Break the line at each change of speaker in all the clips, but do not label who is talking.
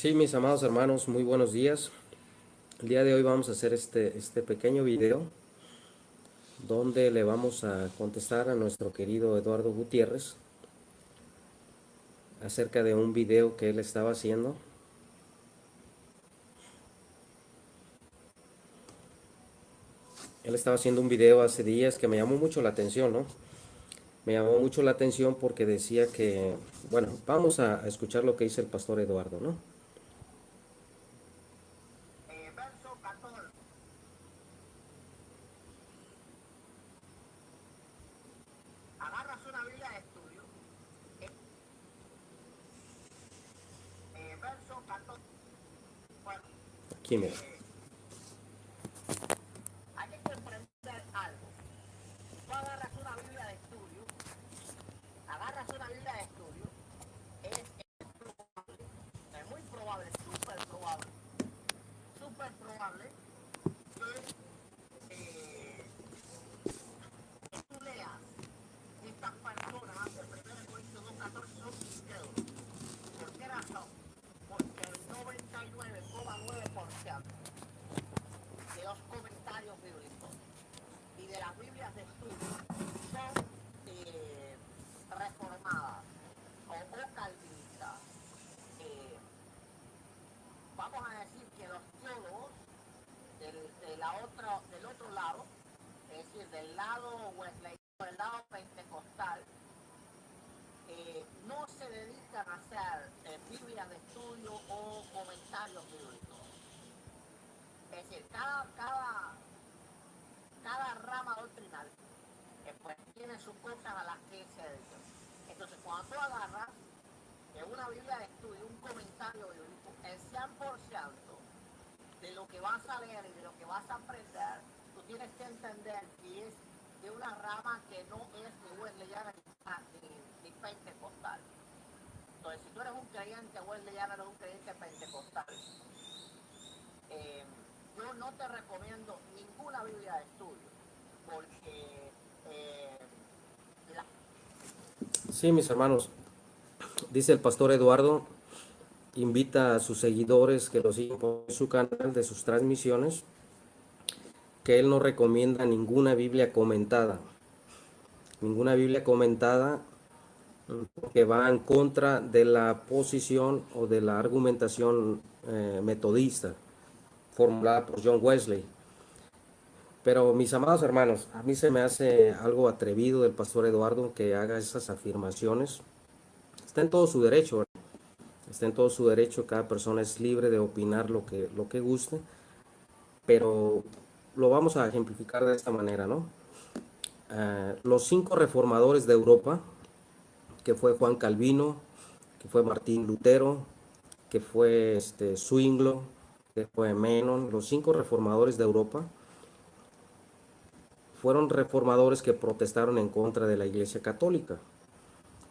Sí, mis amados hermanos, muy buenos días. El día de hoy vamos a hacer este pequeño video donde le vamos a contestar a nuestro querido Eduardo Gutiérrez acerca de un video que él estaba haciendo. Él estaba haciendo un video hace días que me llamó mucho la atención, ¿no? Me llamó mucho la atención porque decía que, bueno, vamos a escuchar lo que dice el pastor Eduardo, ¿no?
Verso 14. Agarras una Biblia de estudio. Verso 14. Bueno,
Aquí, mira.
hay que comprender algo. Tú agarras una Biblia de estudio. Agarras una Biblia de estudio. Es muy probable, súper probable que tú leas estas personas de 1 Corintios 2:14 son sinceros. ¿Por qué razón? Porque el 99,9% de los comentarios bíblicos y de las Biblias de estudio son reformadas o calvinistas. Eh, Vamos a decir que los teólogos del otro lado, es decir, del lado wesleyano, del lado pentecostal, no se dedican a hacer Biblias de estudio o comentarios bíblicos. Es decir, cada rama doctrinal pues tiene sus cosas a las que se dedican. Entonces, cuando tú agarras una Biblia de estudio, un comentario bíblico, el 100% de lo que vas a leer y de lo que vas a aprender, tú tienes que entender que es de una rama que no es ni wesleyana ni pentecostal. Entonces, si tú eres un creyente wesleyano, eres un creyente pentecostal, yo no te recomiendo ninguna Biblia de estudio, porque
Sí, mis hermanos, dice el pastor Eduardo, invita a sus seguidores que lo sigan por su canal de sus transmisiones, que él no recomienda ninguna Biblia comentada que va en contra de la posición o de la argumentación metodista formulada por John Wesley. Pero mis amados hermanos, a mí se me hace algo atrevido del pastor Eduardo que haga esas afirmaciones. Está en todo su derecho, ¿verdad? Está en todo su derecho, cada persona es libre de opinar lo que guste, pero lo vamos a ejemplificar de esta manera, ¿no? Los 5 reformadores de Europa, que fue Juan Calvino, que fue Martín Lutero, que fue Zwinglio, que fue Menon, los 5 reformadores de Europa, fueron reformadores que protestaron en contra de la Iglesia Católica.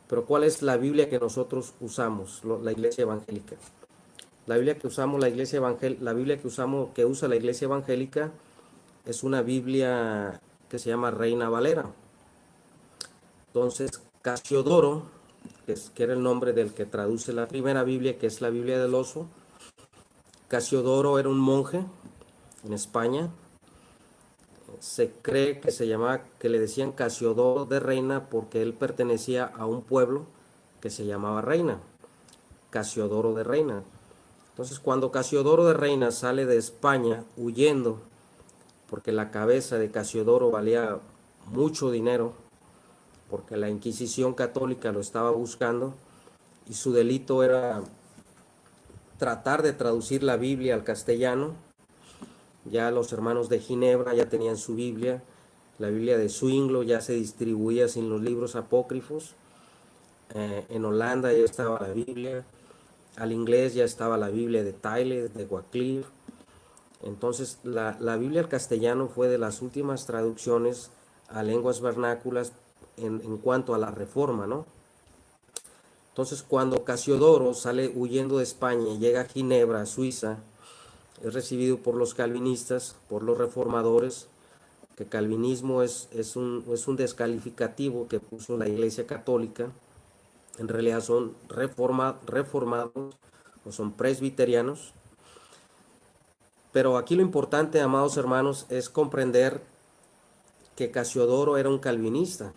Pero ¿cuál es la Biblia que nosotros usamos, la Iglesia Evangélica? La Biblia que usamos, la Biblia que usa la Iglesia Evangélica es una Biblia que se llama Reina Valera. Entonces, Casiodoro, que era el nombre del que traduce la primera Biblia, que es la Biblia del Oso, Casiodoro era un monje en España. Se cree que que le decían Casiodoro de Reina porque él pertenecía a un pueblo que se llamaba Reina, Casiodoro de Reina. Entonces, cuando Casiodoro de Reina sale de España huyendo, porque la cabeza de Casiodoro valía mucho dinero, porque la Inquisición católica lo estaba buscando, y su delito era tratar de traducir la Biblia al castellano. Ya los hermanos de Ginebra ya tenían su Biblia, la Biblia de Zwinglio ya se distribuía sin los libros apócrifos, en Holanda ya estaba la Biblia, al inglés ya estaba la Biblia de Tyler, de Wycliffe. Entonces la Biblia al castellano fue de las últimas traducciones a lenguas vernáculas en cuanto a la reforma, ¿no? Entonces cuando Casiodoro sale huyendo de España y llega a Ginebra, a Suiza, es recibido por los calvinistas, por los reformadores, que calvinismo es un descalificativo que puso la Iglesia Católica. En realidad son reformados o son presbiterianos. Pero aquí lo importante, amados hermanos, es comprender que Casiodoro era un calvinista.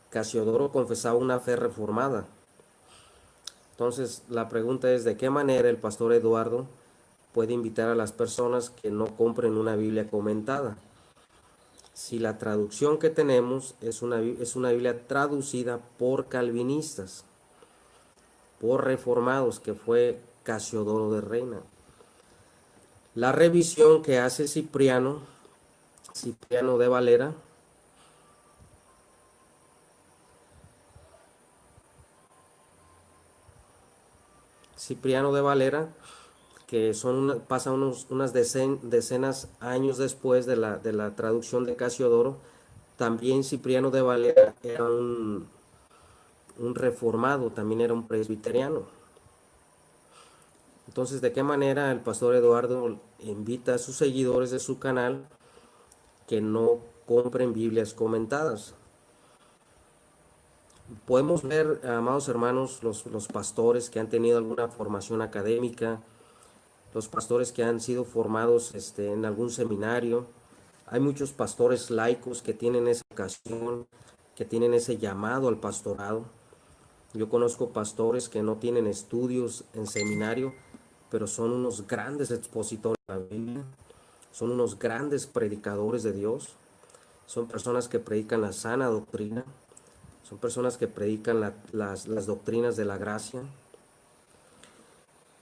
Casiodoro confesaba una fe reformada. Entonces, la pregunta es, ¿de qué manera el pastor Eduardo puede invitar a las personas que no compren una Biblia comentada? Si la traducción que tenemos es una Biblia traducida por calvinistas, por reformados, que fue Casiodoro de Reina. La revisión que hace Cipriano de Valera, que pasa unas decenas años después de la traducción de Casiodoro. También Cipriano de Valera era un reformado, también era un presbiteriano. Entonces, ¿de qué manera el pastor Eduardo invita a sus seguidores de su canal que no compren Biblias comentadas? Podemos ver, amados hermanos, los pastores que han tenido alguna formación académica, los pastores que han sido formados en algún seminario. Hay muchos pastores laicos que tienen esa ocasión, que tienen ese llamado al pastorado. Yo conozco pastores que no tienen estudios en seminario, pero son unos grandes expositores de la Biblia, son unos grandes predicadores de Dios, son personas que predican la sana doctrina, son personas que predican las doctrinas de la gracia.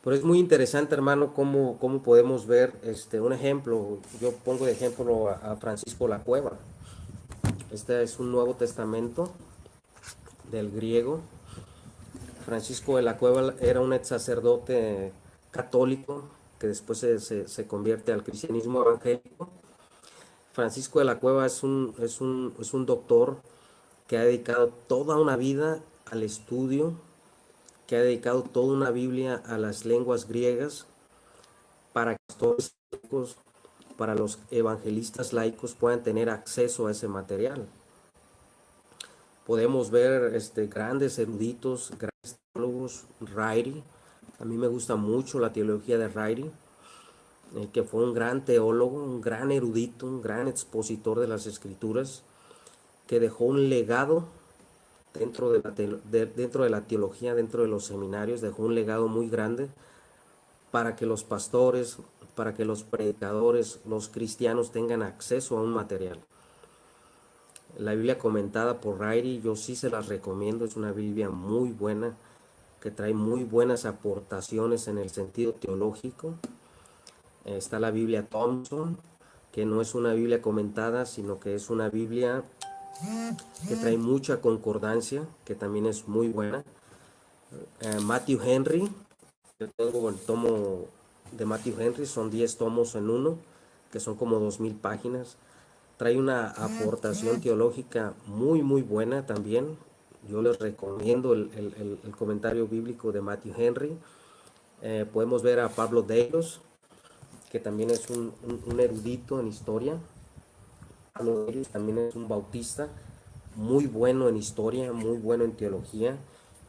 Pero es muy interesante, hermano, cómo podemos ver un ejemplo. Yo pongo de ejemplo a Francisco La Cueva. Este es un Nuevo Testamento del griego. Francisco de la Cueva era un ex sacerdote católico que después se convierte al cristianismo evangélico. Francisco de la Cueva es un doctor que ha dedicado toda una vida al estudio, que ha dedicado toda una Biblia a las lenguas griegas para que los laicos, para los evangelistas laicos puedan tener acceso a ese material. Podemos ver grandes eruditos, grandes teólogos, Ryrie. A mí me gusta mucho la teología de Ryrie, que fue un gran teólogo, un gran erudito, un gran expositor de las escrituras, que dejó un legado dentro de la teología, dentro de los seminarios, dejó un legado muy grande para que los pastores, para que los predicadores, los cristianos tengan acceso a un material. La Biblia comentada por Ryrie, yo sí se las recomiendo, es una Biblia muy buena, que trae muy buenas aportaciones en el sentido teológico. Está la Biblia Thompson, que no es una Biblia comentada, sino que es una Biblia que trae mucha concordancia, que también es muy buena. Matthew Henry, yo tengo el tomo de Matthew Henry, son 10 tomos en uno, que son como 2000 páginas. Trae una aportación teológica muy buena también. Yo les recomiendo el comentario bíblico de Matthew Henry. Podemos ver a Pablo Deiros, que también es un erudito en historia. Pablo Deiros también es un bautista, muy bueno en historia, muy bueno en teología.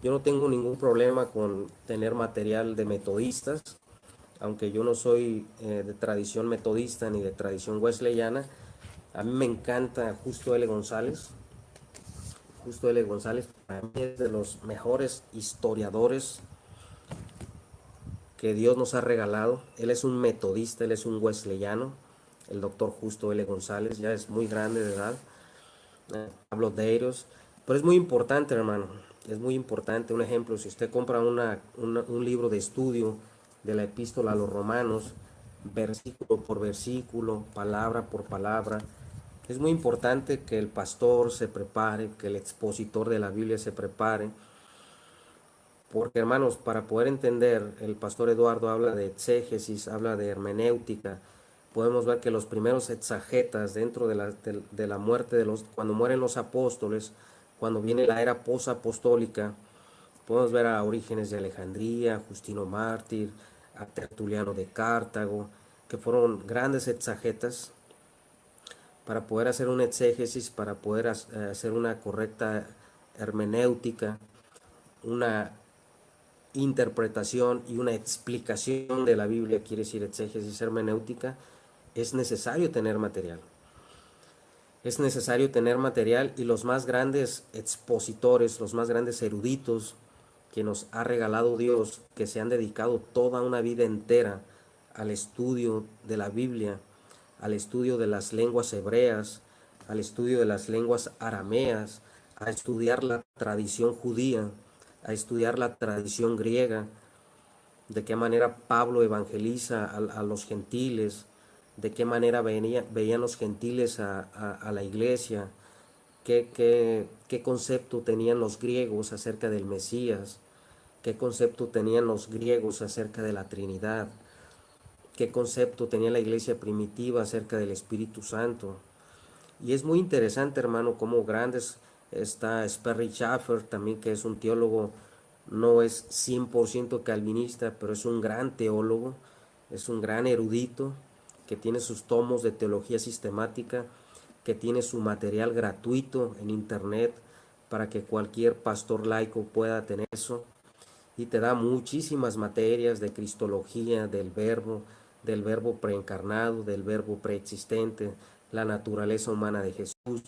Yo no tengo ningún problema con tener material de metodistas, aunque yo no soy de tradición metodista ni de tradición wesleyana. A mí me encanta Justo L. González. Justo L. González para mí es de los mejores historiadores que Dios nos ha regalado. Él es un metodista, él es un wesleyano. El doctor Justo L. González ya es muy grande de edad. Pablo Deiros. Pero es muy importante, hermano. Es muy importante. Un ejemplo, si usted compra un libro de estudio de la epístola a los romanos, versículo por versículo, palabra por palabra, es muy importante que el pastor se prepare, que el expositor de la Biblia se prepare, porque hermanos, para poder entender, el pastor Eduardo habla de exégesis, habla de hermenéutica. Podemos ver que los primeros exagetas dentro de la muerte cuando mueren los apóstoles, cuando viene la era posapostólica, podemos ver a Orígenes de Alejandría, Justino Mártir, a Tertuliano de Cartago, que fueron grandes exagetas para poder hacer una exégesis, para poder hacer una correcta hermenéutica, una interpretación y una explicación de la Biblia, quiere decir exégesis hermenéutica, es necesario tener material. Es necesario tener material, y los más grandes expositores, los más grandes eruditos que nos ha regalado Dios, que se han dedicado toda una vida entera al estudio de la Biblia, al estudio de las lenguas hebreas, al estudio de las lenguas arameas, a estudiar la tradición judía, a estudiar la tradición griega, de qué manera Pablo evangeliza a los gentiles, de qué manera veían los gentiles a la iglesia, qué concepto tenían los griegos acerca del Mesías, qué concepto tenían los griegos acerca de la Trinidad, qué concepto tenía la iglesia primitiva acerca del Espíritu Santo. Y es muy interesante, hermano, cómo grandes, está Sperry Chafer también, que es un teólogo, no es 100% calvinista, pero es un gran teólogo, es un gran erudito, que tiene sus tomos de teología sistemática, que tiene su material gratuito en internet para que cualquier pastor laico pueda tener eso, y te da muchísimas materias de cristología, del verbo preencarnado, del verbo preexistente, la naturaleza humana de Jesús,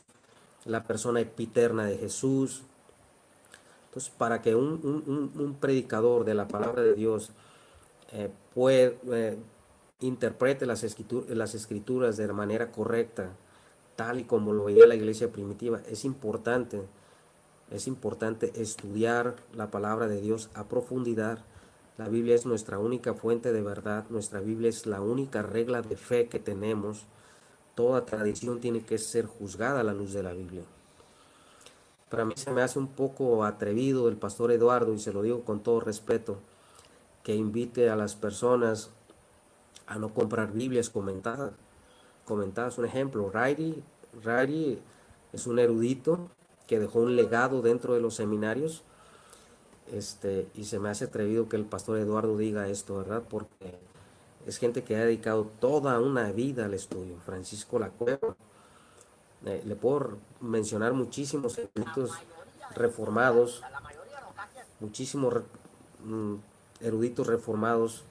la persona epiterna de Jesús. Entonces, para que un predicador de la palabra de Dios interprete las escrituras de manera correcta, tal y como lo veía la iglesia primitiva, es importante estudiar la palabra de Dios a profundidad. La Biblia es nuestra única fuente de verdad, nuestra Biblia es la única regla de fe que tenemos. Toda tradición tiene que ser juzgada a la luz de la Biblia. Para mí se me hace un poco atrevido el pastor Eduardo, y se lo digo con todo respeto, que invite a las personas a no comprar Biblias comentadas. Un ejemplo, Riley es un erudito que dejó un legado dentro de los seminarios, y se me hace atrevido que el pastor Eduardo diga esto, ¿verdad? Porque es gente que ha dedicado toda una vida al estudio. Francisco La Cueva, le puedo mencionar muchísimos eruditos reformados, muchísimos eruditos reformados,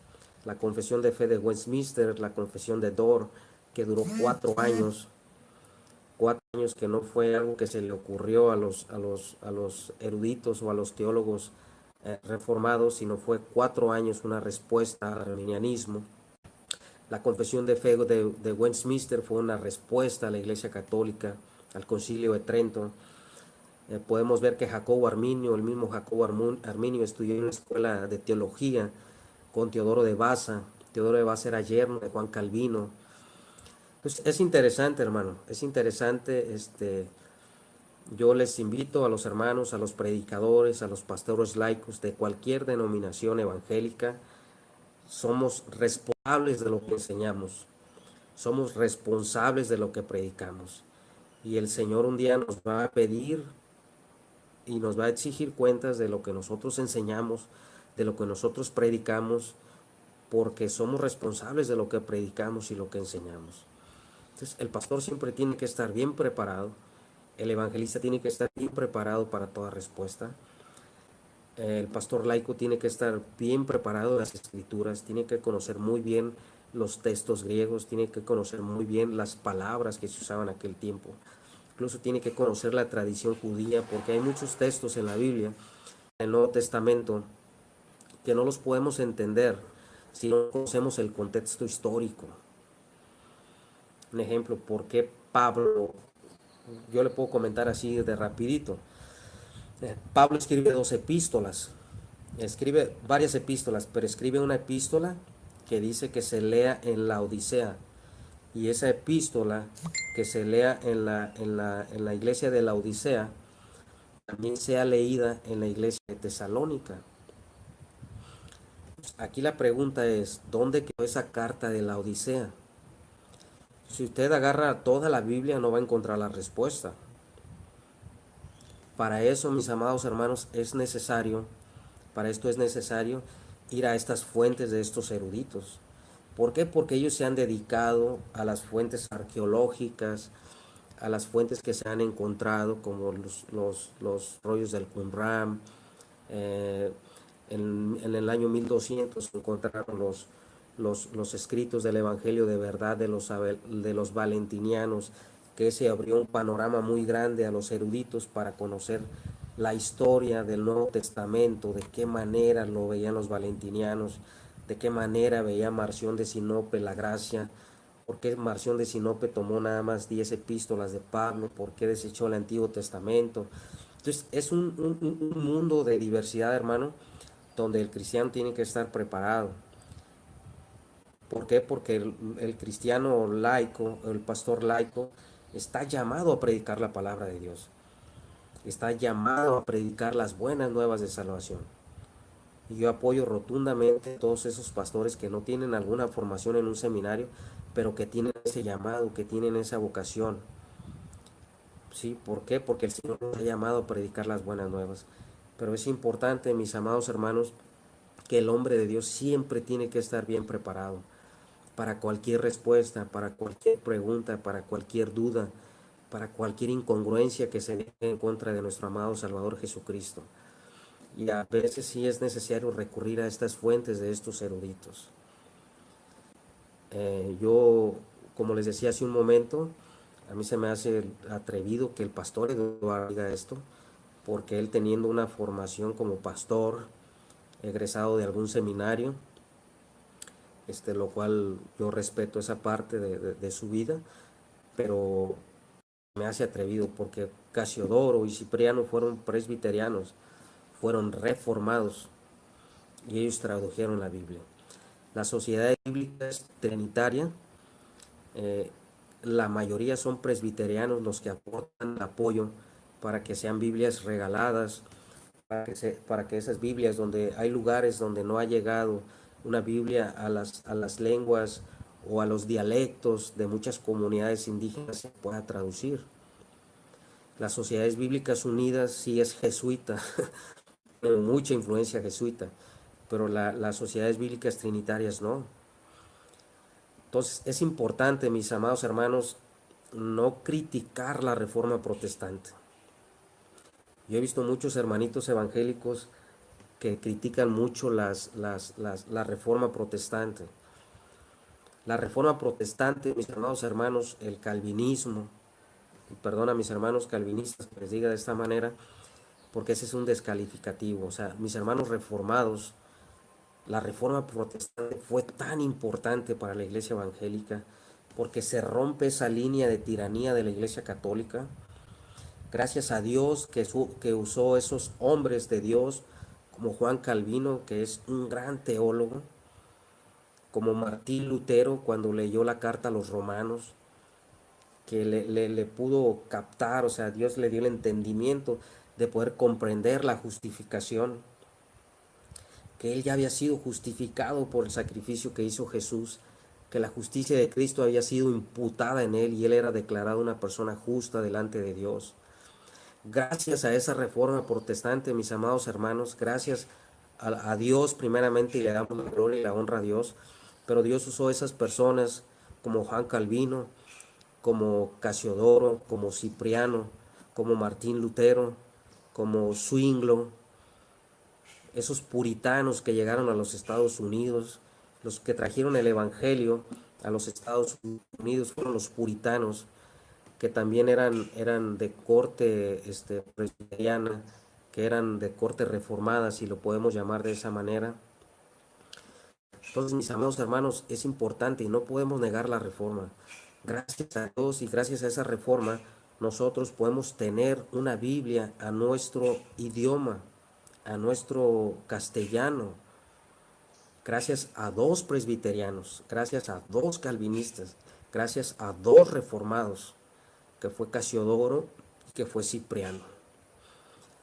la Confesión de Fe de Westminster, la Confesión de Dort, que duró 4 años, que no fue algo que se le ocurrió a los eruditos o a los teólogos reformados, sino fue 4 años una respuesta al arminianismo. La Confesión de Fe de Westminster fue una respuesta a la Iglesia Católica, al Concilio de Trento. Podemos ver que Jacobo Arminio, el mismo Jacobo Arminio, estudió en una escuela de teología con Teodoro de Basa. Teodoro de Basa era yerno de Juan Calvino. Pues es interesante, hermano, es interesante. Yo les invito a los hermanos, a los predicadores, a los pastores laicos de cualquier denominación evangélica. Somos responsables de lo que enseñamos, somos responsables de lo que predicamos, y el Señor un día nos va a pedir y nos va a exigir cuentas de lo que nosotros enseñamos, de lo que nosotros predicamos, porque somos responsables de lo que predicamos y lo que enseñamos. Entonces, el pastor siempre tiene que estar bien preparado, el evangelista tiene que estar bien preparado para toda respuesta. El pastor laico tiene que estar bien preparado en las escrituras, tiene que conocer muy bien los textos griegos, tiene que conocer muy bien las palabras que se usaban en aquel tiempo. Incluso tiene que conocer la tradición judía, porque hay muchos textos en la Biblia, en el Nuevo Testamento, que no los podemos entender si no conocemos el contexto histórico. Un ejemplo, ¿por qué Pablo? Yo le puedo comentar así de rapidito. Pablo escribe 2 epístolas, escribe varias epístolas, pero escribe una epístola que dice que se lea en la Odisea, y esa epístola que se lea en la iglesia de la Odisea también sea leída en la iglesia de Tesalónica. Aquí la pregunta es, ¿dónde quedó esa carta de la Odisea? Si usted agarra toda la Biblia no va a encontrar la respuesta. Para eso, mis amados hermanos, para esto es necesario ir a estas fuentes de estos eruditos. ¿Por qué? Porque ellos se han dedicado a las fuentes arqueológicas, a las fuentes que se han encontrado, como los rollos del Qumran, En el año 1200 encontraron los escritos del Evangelio de verdad de los valentinianos, que se abrió un panorama muy grande a los eruditos para conocer la historia del Nuevo Testamento, de qué manera lo veían los valentinianos, de qué manera veía Marción de Sinope la gracia, por qué Marción de Sinope tomó nada más 10 epístolas de Pablo, por qué desechó el Antiguo Testamento. Entonces es un mundo de diversidad, hermano, donde el cristiano tiene que estar preparado. ¿Por qué? Porque el cristiano laico, el pastor laico, está llamado a predicar la palabra de Dios. Está llamado a predicar las buenas nuevas de salvación. Y yo apoyo rotundamente a todos esos pastores que no tienen alguna formación en un seminario, pero que tienen ese llamado, que tienen esa vocación. ¿Sí? ¿Por qué? Porque el Señor nos ha llamado a predicar las buenas nuevas. Pero es importante, mis amados hermanos, que el hombre de Dios siempre tiene que estar bien preparado para cualquier respuesta, para cualquier pregunta, para cualquier duda, para cualquier incongruencia que se dé en contra de nuestro amado Salvador Jesucristo. Y a veces sí es necesario recurrir a estas fuentes de estos eruditos. Yo, como les decía hace un momento, a mí se me hace atrevido que el pastor Eduardo diga esto, porque él, teniendo una formación como pastor, egresado de algún seminario, lo cual yo respeto esa parte de su vida, pero me hace atrevido porque Casiodoro y Cipriano fueron presbiterianos, fueron reformados y ellos tradujeron la Biblia. La sociedad bíblica es trinitaria, la mayoría son presbiterianos los que aportan apoyo para que sean Biblias regaladas, para que esas Biblias, donde hay lugares donde no ha llegado una Biblia a las lenguas o a los dialectos de muchas comunidades indígenas, se pueda traducir. Las Sociedades Bíblicas Unidas sí es jesuita, tiene mucha influencia jesuita, pero las sociedades bíblicas trinitarias no. Entonces es importante, mis amados hermanos, no criticar la reforma protestante. Yo he visto muchos hermanitos evangélicos que critican mucho la reforma protestante. La reforma protestante, mis amados hermanos, el calvinismo, perdona a mis hermanos calvinistas que les diga de esta manera, porque ese es un descalificativo. O sea, mis hermanos reformados, la reforma protestante fue tan importante para la iglesia evangélica porque se rompe esa línea de tiranía de la iglesia católica. Gracias a Dios que usó esos hombres de Dios como Juan Calvino, que es un gran teólogo, como Martín Lutero cuando leyó la carta a los romanos, que le pudo captar, o sea, Dios le dio el entendimiento de poder comprender la justificación, que él ya había sido justificado por el sacrificio que hizo Jesús, que la justicia de Cristo había sido imputada en él y él era declarado una persona justa delante de Dios. Gracias a esa reforma protestante, mis amados hermanos, gracias a Dios primeramente, y le damos la gloria y la honra a Dios, pero Dios usó esas personas como Juan Calvino, como Casiodoro, como Cipriano, como Martín Lutero, como Zwinglio, esos puritanos que llegaron a los Estados Unidos, los que trajeron el Evangelio a los Estados Unidos fueron los puritanos, que también eran de corte presbiteriana, que eran de corte reformada, si lo podemos llamar de esa manera. Entonces, mis amados hermanos, es importante y no podemos negar la reforma. Gracias a Dios y gracias a esa reforma, nosotros podemos tener una Biblia a nuestro idioma, a nuestro castellano, gracias a dos presbiterianos, gracias a dos calvinistas, gracias a dos reformados, que fue Casiodoro y que fue Cipriano.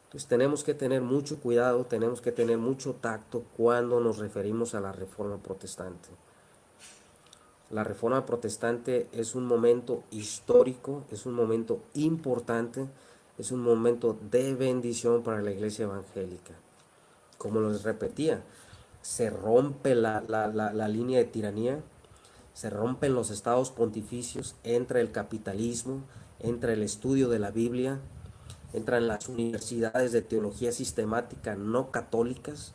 Entonces tenemos que tener mucho cuidado, tenemos que tener mucho tacto cuando nos referimos a la reforma protestante. La reforma protestante es un momento histórico, es un momento importante, es un momento de bendición para la iglesia evangélica. Como les repetía, se rompe la línea de tiranía, se rompen los estados pontificios, entra el capitalismo, entra el estudio de la Biblia, entran las universidades de teología sistemática no católicas,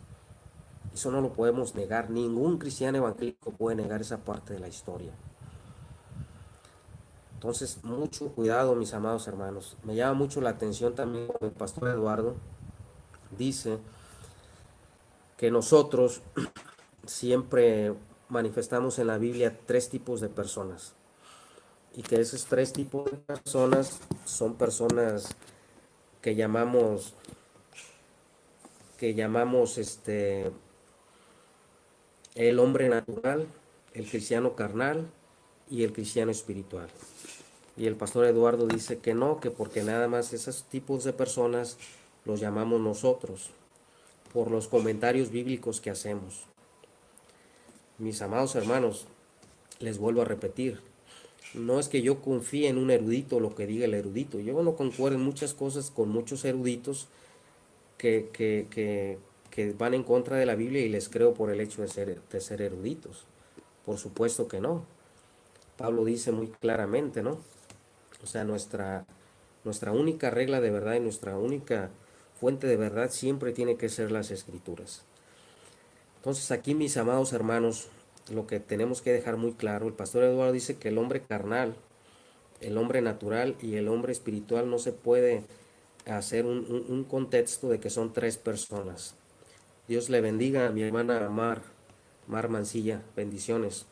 Eso no lo podemos negar. Ningún cristiano evangélico puede negar esa parte de la historia. Entonces, mucho cuidado, mis amados hermanos. Me llama mucho la atención también cuando el pastor Eduardo dice que nosotros siempre manifestamos en la Biblia tres tipos de personas. Y que esos tres tipos de personas son personas que llamamos el hombre natural, el cristiano carnal y el cristiano espiritual. Y el pastor Eduardo dice que no, que porque nada más esos tipos de personas los llamamos nosotros, por los comentarios bíblicos que hacemos. Mis amados hermanos, les vuelvo a repetir, no es que yo confíe en un erudito lo que diga el erudito. Yo no concuerdo en muchas cosas con muchos eruditos que van en contra de la Biblia y les creo por el hecho de ser eruditos. Por supuesto que no. Pablo dice muy claramente, ¿no? O sea, nuestra única regla de verdad y nuestra única fuente de verdad siempre tiene que ser las Escrituras. Entonces aquí, mis amados hermanos, lo que tenemos que dejar muy claro, el pastor Eduardo dice que el hombre carnal, el hombre natural y el hombre espiritual no se puede hacer un contexto de que son tres personas. Dios le bendiga a mi hermana Mar Mancilla, bendiciones.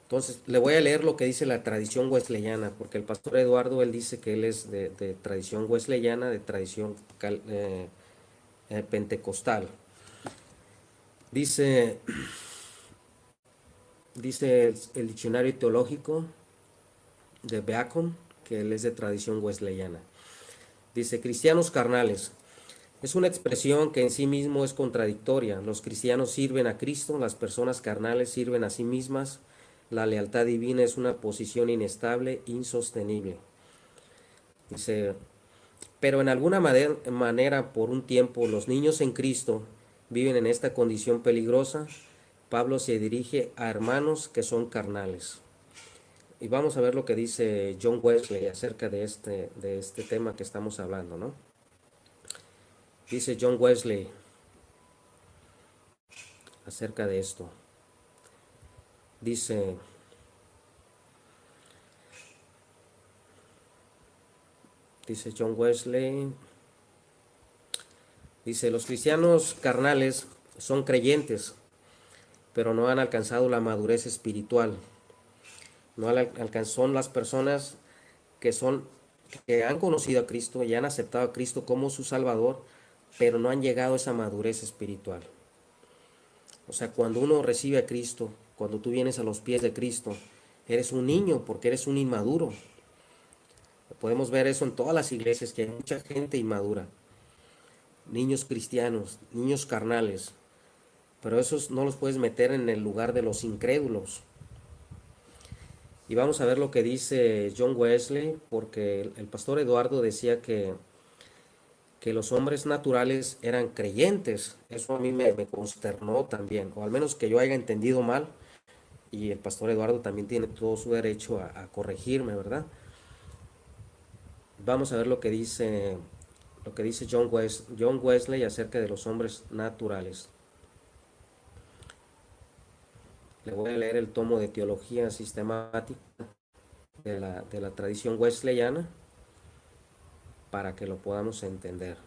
Entonces, le voy a leer lo que dice la tradición wesleyana, porque el pastor Eduardo, él dice que él es de tradición wesleyana, de tradición pentecostal. Dice el diccionario teológico de Bacon, que él es de tradición wesleyana. Dice, cristianos carnales. Es una expresión que en sí mismo es contradictoria. Los cristianos sirven a Cristo, las personas carnales sirven a sí mismas. La lealtad divina es una posición inestable, insostenible. Dice, pero en alguna manera, por un tiempo, los niños en Cristo viven en esta condición peligrosa. Pablo se dirige a hermanos que son carnales. Y vamos a ver lo que dice John Wesley acerca de este tema que estamos hablando, ¿no? Dice John Wesley acerca de esto. Dice John Wesley, dice, los cristianos carnales son creyentes, pero no han alcanzado la madurez espiritual. Son las personas que han conocido a Cristo y han aceptado a Cristo como su Salvador, pero no han llegado a esa madurez espiritual. O sea, cuando uno recibe a Cristo, cuando tú vienes a los pies de Cristo, eres un niño porque eres un inmaduro. Podemos ver eso en todas las iglesias, que hay mucha gente inmadura. Niños cristianos, niños carnales. Pero esos no los puedes meter en el lugar de los incrédulos. Y vamos a ver lo que dice John Wesley, porque el pastor Eduardo decía que los hombres naturales eran creyentes. Eso a mí me consternó también, o al menos que yo haya entendido mal, y el pastor Eduardo también tiene todo su derecho a corregirme, ¿verdad? Vamos a ver lo que dice John Wesley acerca de los hombres naturales. Le voy a leer el tomo de teología sistemática de la tradición wesleyana para que lo podamos entender,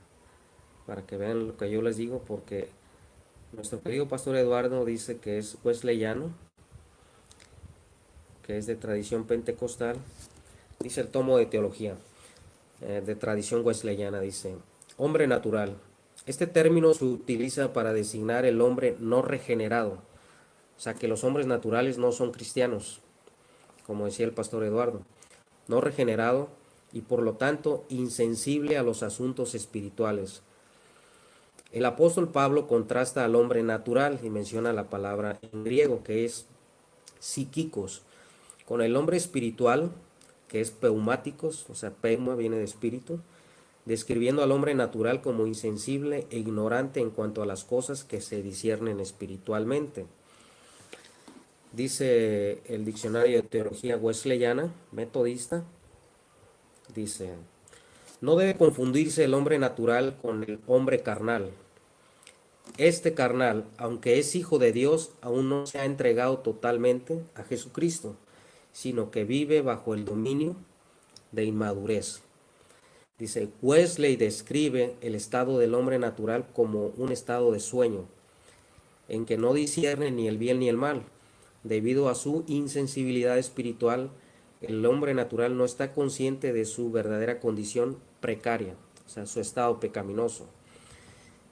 para que vean lo que yo les digo, porque nuestro querido pastor Eduardo dice que es wesleyano, que es de tradición pentecostal. Dice el tomo de teología de tradición wesleyana, dice, hombre natural. Este término se utiliza para designar el hombre no regenerado, o sea que los hombres naturales no son cristianos, como decía el pastor Eduardo, no regenerado y por lo tanto insensible a los asuntos espirituales. El apóstol Pablo contrasta al hombre natural y menciona la palabra en griego que es psíquicos, con el hombre espiritual que es peumáticos, o sea, peuma viene de espíritu, describiendo al hombre natural como insensible e ignorante en cuanto a las cosas que se disciernen espiritualmente. Dice el diccionario de teología wesleyana, metodista, dice, no debe confundirse el hombre natural con el hombre carnal. este carnal, aunque es hijo de Dios, aún no se ha entregado totalmente a Jesucristo, sino que vive bajo el dominio de inmadurez. Dice, Wesley describe el estado del hombre natural como un estado de sueño, en que no discierne ni el bien ni el mal. Debido a su insensibilidad espiritual, el hombre natural no está consciente de su verdadera condición precaria, o sea, su estado pecaminoso.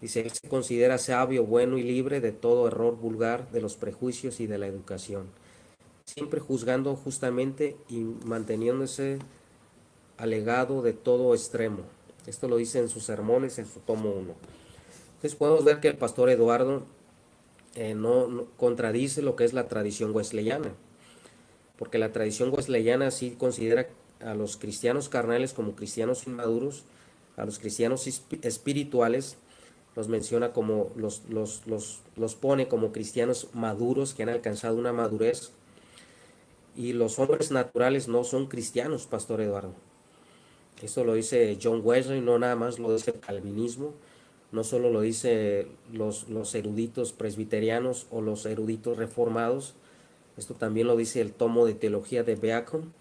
Dice, él se considera sabio, bueno y libre de todo error vulgar, de los prejuicios y de la educación, siempre juzgando justamente y manteniéndose alejado de todo extremo. Esto lo dice en sus sermones, en su tomo 1. Entonces podemos ver que el pastor Eduardo no contradice lo que es la tradición wesleyana, porque la tradición wesleyana sí considera a los cristianos carnales como cristianos inmaduros, a los cristianos espirituales los menciona como, los pone como cristianos maduros que han alcanzado una madurez, y los hombres naturales no son cristianos, pastor Eduardo. Esto lo dice John Wesley, no nada más lo dice el calvinismo, no solo lo dice los eruditos presbiterianos o los eruditos reformados, esto también lo dice el tomo de teología de Beacon,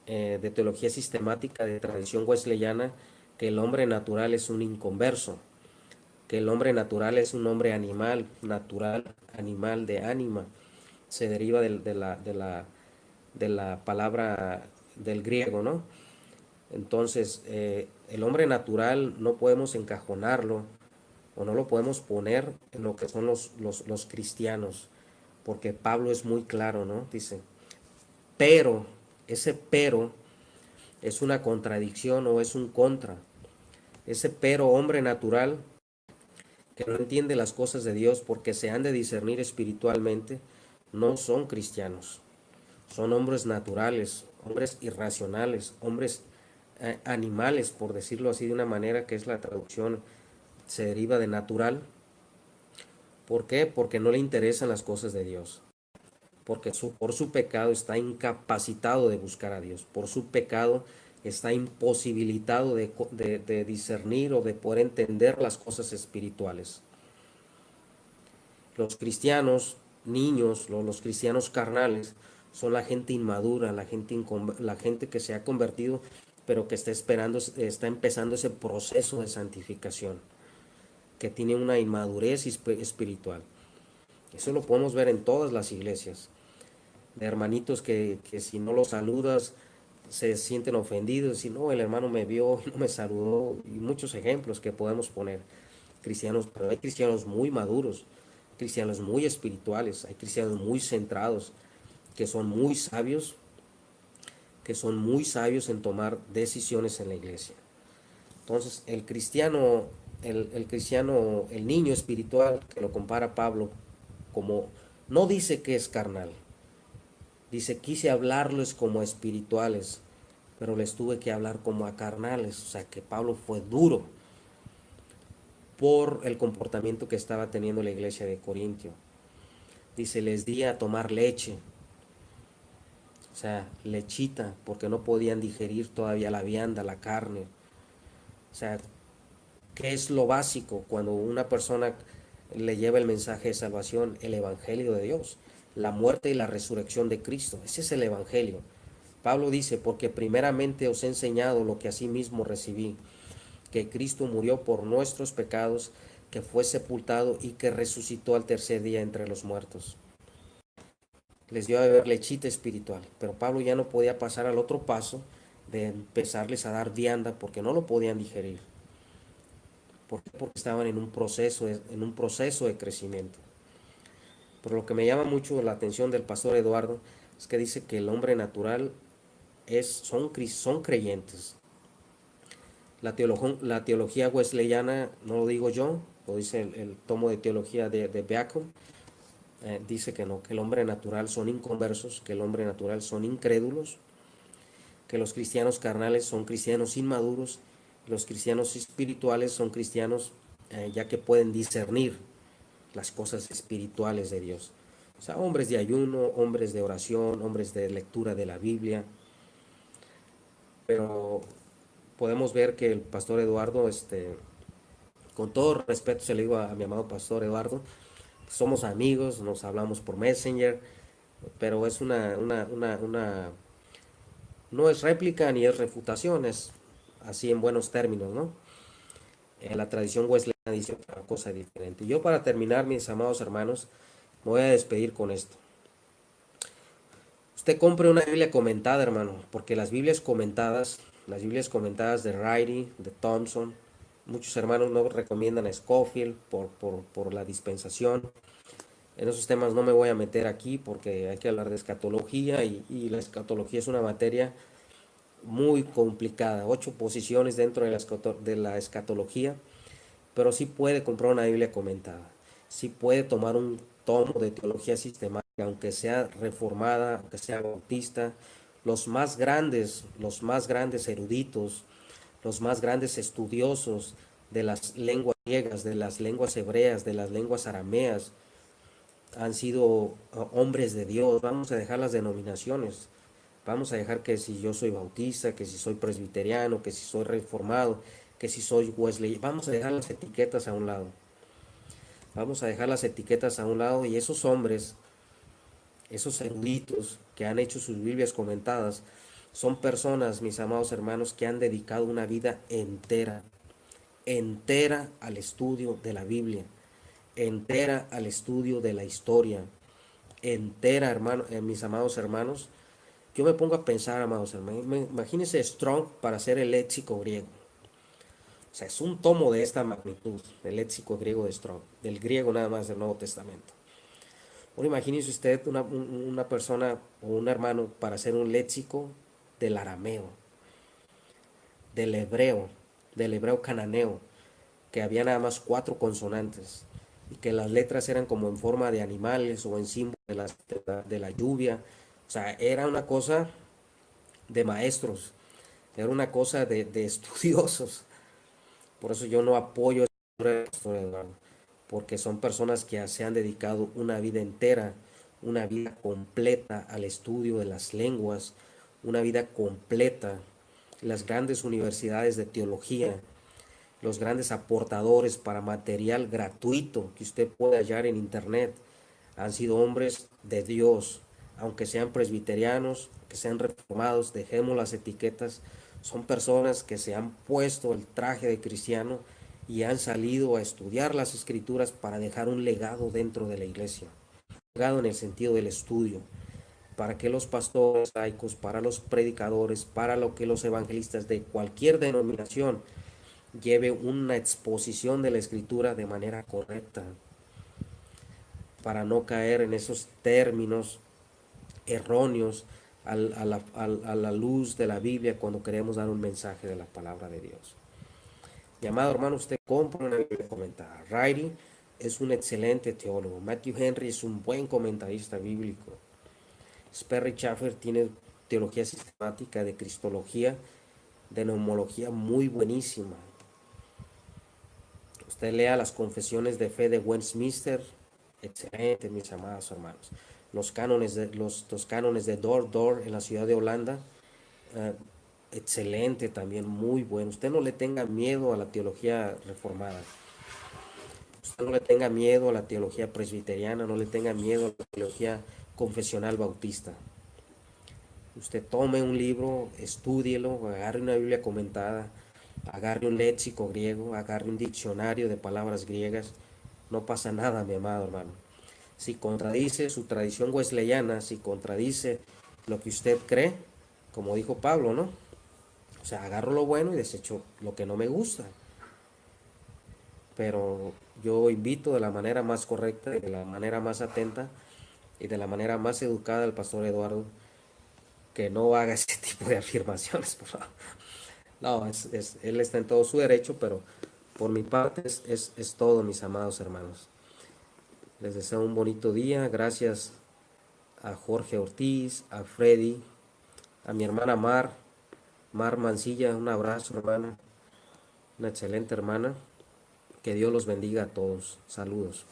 de teología sistemática de tradición wesleyana, que el hombre natural es un inconverso, que el hombre natural es un hombre animal, natural, animal de ánima, se deriva de la palabra del griego, ¿no? Entonces, el hombre natural no podemos encajonarlo o no lo podemos poner en lo que son los cristianos, porque Pablo es muy claro, ¿no? Dice, pero, ese pero es una contradicción o es un contra. Ese pero hombre natural que no entiende las cosas de Dios porque se han de discernir espiritualmente, no son cristianos. Son hombres naturales, hombres irracionales, hombres animales, por decirlo así de una manera que es la traducción, se deriva de natural. ¿Por qué? Porque no le interesan las cosas de Dios. Porque por su pecado está incapacitado de buscar a Dios. Por su pecado está imposibilitado de discernir o de poder entender las cosas espirituales. Los cristianos, niños, los cristianos carnales, son la gente inmadura, la gente que se ha convertido, pero que está empezando ese proceso de santificación, que tiene una inmadurez espiritual. Eso lo podemos ver en todas las iglesias, de hermanitos que si no los saludas se sienten ofendidos, si no, el hermano me vio y no me saludó, y muchos ejemplos que podemos poner. Cristianos, pero hay cristianos muy maduros, cristianos muy espirituales, hay cristianos muy centrados, que son muy sabios, en tomar decisiones en la iglesia. Entonces, el niño espiritual, que lo compara Pablo, como no dice que es carnal, dice, quise hablarles como espirituales, pero les tuve que hablar como a carnales. O sea que Pablo fue duro por el comportamiento que estaba teniendo la iglesia de Corintio. Dice, les di a tomar leche, o sea, lechita, porque no podían digerir todavía la vianda, la carne. O sea, ¿qué es lo básico cuando una persona le lleva el mensaje de salvación? El evangelio de Dios, la muerte y la resurrección de Cristo. Ese es el evangelio. Pablo dice, porque primeramente os he enseñado lo que asimismo recibí, que Cristo murió por nuestros pecados, que fue sepultado y que resucitó al tercer día entre los muertos. Les dio a beber lechita espiritual, pero Pablo ya no podía pasar al otro paso de empezarles a dar vianda porque no lo podían digerir. ¿Por qué? Porque estaban en un proceso de crecimiento. Pero lo que me llama mucho la atención del pastor Eduardo es que dice que el hombre natural son creyentes. La teología wesleyana, no lo digo yo, lo dice el tomo de teología de Beacon, dice que no, que el hombre natural son inconversos, que el hombre natural son incrédulos, que los cristianos carnales son cristianos inmaduros, los cristianos espirituales son cristianos ya que pueden discernir las cosas espirituales de Dios. O sea, hombres de ayuno, hombres de oración, hombres de lectura de la Biblia. Pero podemos ver que el pastor Eduardo Con todo respeto se le digo a mi amado pastor Eduardo, somos amigos, nos hablamos por Messenger, pero es no es réplica ni es refutación, es así en buenos términos, ¿no? La tradición wesleyana dice otra cosa diferente. Yo para terminar, mis amados hermanos, me voy a despedir con esto. Usted compre una Biblia comentada, hermano, porque las Biblias comentadas de Riley, de Thompson, muchos hermanos no recomiendan a Scofield por la dispensación. En esos temas no me voy a meter aquí porque hay que hablar de escatología y la escatología es una materia muy complicada, 8 posiciones dentro de la escatología, pero sí puede comprar una Biblia comentada, sí puede tomar un tomo de teología sistemática, aunque sea reformada, aunque sea bautista, los más grandes eruditos, los más grandes estudiosos de las lenguas griegas, de las lenguas hebreas, de las lenguas arameas, han sido hombres de Dios. Vamos a dejar las denominaciones. Vamos a dejar que si yo soy bautista, que si soy presbiteriano, que si soy reformado, que si soy Wesley. Vamos a dejar las etiquetas a un lado. Vamos a dejar las etiquetas a un lado y esos hombres, esos eruditos que han hecho sus Biblias comentadas, son personas, mis amados hermanos, que han dedicado una vida entera al estudio de la Biblia, entera al estudio de la historia, entera, hermano, mis amados hermanos. Yo me pongo a pensar, amados hermanos, imagínense Strong para hacer el léxico griego. O sea, es un tomo de esta magnitud, el léxico griego de Strong, del griego nada más del Nuevo Testamento. Ahora imagínese usted una persona o un hermano para hacer un léxico del arameo, del hebreo cananeo, que había nada más 4 consonantes y que las letras eran como en forma de animales o en símbolo de la lluvia. O sea, era una cosa de maestros, era una cosa de estudiosos. Por eso yo no apoyo a Pastor Eduardo, porque son personas que se han dedicado una vida entera, una vida completa al estudio de las lenguas, una vida completa. Las grandes universidades de teología, los grandes aportadores para material gratuito que usted puede hallar en internet, han sido hombres de Dios, aunque sean presbiterianos, que sean reformados, dejemos las etiquetas, son personas que se han puesto el traje de cristiano y han salido a estudiar las escrituras para dejar un legado dentro de la iglesia, un legado en el sentido del estudio, para que los pastores laicos, para los predicadores, para lo que los evangelistas de cualquier denominación lleve una exposición de la escritura de manera correcta, para no caer en esos términos erróneos a la luz de la Biblia cuando queremos dar un mensaje de la palabra de Dios. Mi amado hermano, usted compra una Biblia comentada. Riley es un excelente teólogo. Matthew Henry es un buen comentarista bíblico. Sperry Chafer tiene teología sistemática, de cristología, de neumología muy buenísima. Usted lea las confesiones de fe de Westminster, excelente, mis amados hermanos. Los cánones de Dordor en la ciudad de Holanda, excelente también, muy bueno. Usted no le tenga miedo a la teología reformada. Usted no le tenga miedo a la teología presbiteriana, no le tenga miedo a la teología confesional bautista. Usted tome un libro, estúdielo, agarre una Biblia comentada, agarre un léxico griego, agarre un diccionario de palabras griegas. No pasa nada, mi amado hermano. Si contradice su tradición wesleyana, si contradice lo que usted cree, como dijo Pablo, ¿no? O sea, agarro lo bueno y desecho lo que no me gusta. Pero yo invito de la manera más correcta, de la manera más atenta y de la manera más educada al pastor Eduardo que no haga ese tipo de afirmaciones, por favor. No, él está en todo su derecho, pero por mi parte es todo, mis amados hermanos. Les deseo un bonito día. Gracias a Jorge Ortiz, a Freddy, a mi hermana Mar Mancilla. Un abrazo, hermana. Una excelente hermana. Que Dios los bendiga a todos. Saludos.